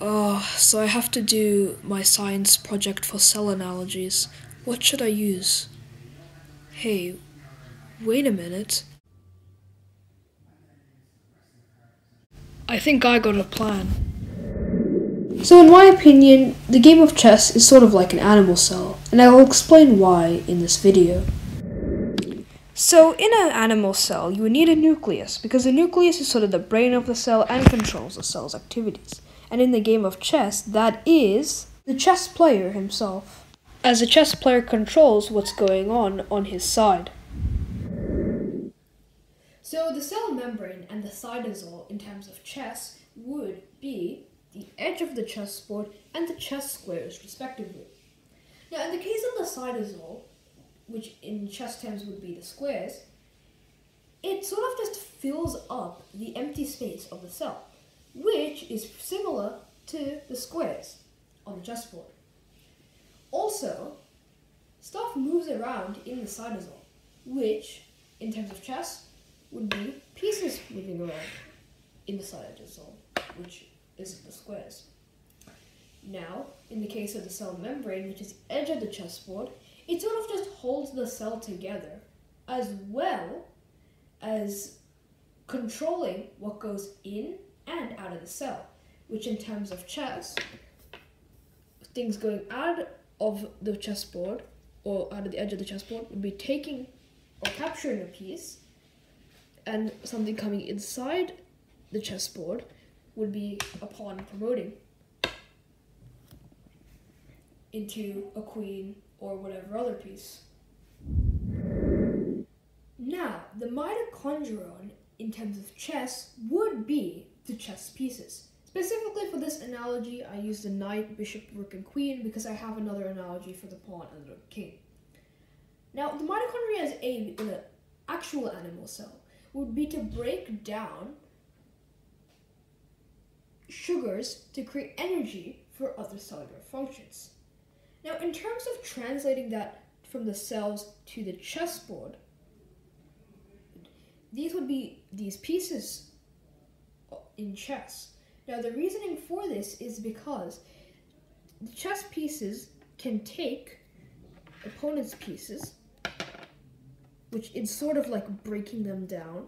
So I have to do my science project for cell analogies. What should I use? Hey, wait a minute. I think I got a plan. So in my opinion, the game of chess is sort of like an animal cell, and I will explain why in this video. So in an animal cell, you would need a nucleus, because the nucleus is sort of the brain of the cell and controls the cell's activities. And in the game of chess, that is the chess player himself, as the chess player controls what's going on his side. So the cell membrane and the cytosol in terms of chess would be the edge of the chessboard and the chess squares respectively. Now in the case of the cytosol, which in chess terms would be the squares, it sort of just fills up the empty space of the cell, which is similar to the squares on the chessboard. Also, stuff moves around in the cytosol, which, in terms of chess, would be pieces moving around in the cytosol, which is the squares. Now, in the case of the cell membrane, which is the edge of the chessboard, it sort of just holds the cell together, as well as controlling what goes in and out of the cell, which in terms of chess, things going out of the chessboard or out of the edge of the chessboard would be taking or capturing a piece, and something coming inside the chessboard would be a pawn promoting into a queen or whatever other piece. Now, the mitochondrion in terms of chess would be the chess pieces. Specifically for this analogy, I use the knight, bishop, rook, and queen because I have another analogy for the pawn and the king. Now, the mitochondria's aim in an actual animal cell would be to break down sugars to create energy for other cellular functions. Now, in terms of translating that from the cells to the chessboard, these would be these pieces in chess. Now, the reasoning for this is because the chess pieces can take opponent's pieces, which is sort of like breaking them down,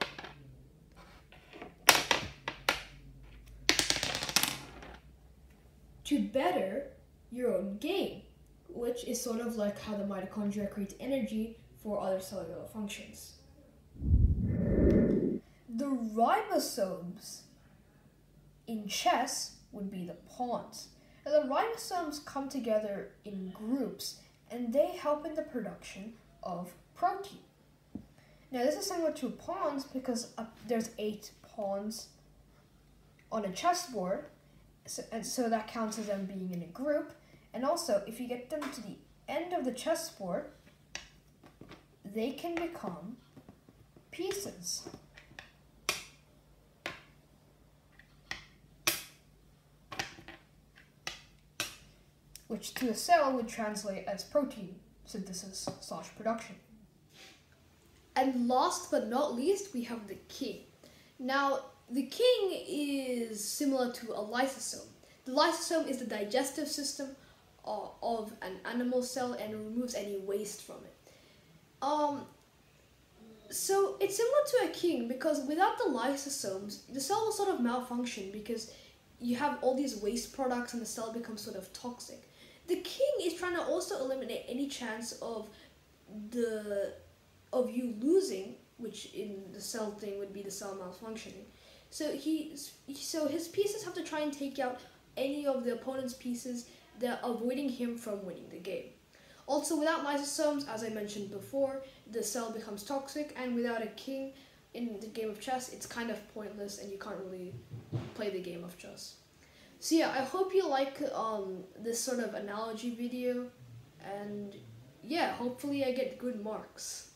to better your own game, which is sort of like how the mitochondria creates energy for other cellular functions. The ribosomes in chess would be the pawns. Now, the ribosomes come together in groups and they help in the production of protein. Now, this is similar to pawns because there's 8 pawns on a chessboard, so that counts as them being in a group. And also, if you get them to the end of the chessboard, they can become pieces. Which to a cell would translate as protein synthesis / production. And last but not least, we have the king. Now, the king is similar to a lysosome. The lysosome is the digestive system of an animal cell and removes any waste from it. So it's similar to a king because without the lysosomes, the cell will sort of malfunction because you have all these waste products and the cell becomes sort of toxic. The king is trying to also eliminate any chance of you losing, which in the cell thing would be the cell malfunctioning. So his pieces have to try and take out any of the opponent's pieces that are avoiding him from winning the game. Also, without lysosomes, as I mentioned before, the cell becomes toxic, and without a king in the game of chess, it's kind of pointless and you can't really play the game of chess. So yeah, I hope you like this sort of analogy video, and yeah, hopefully I get good marks.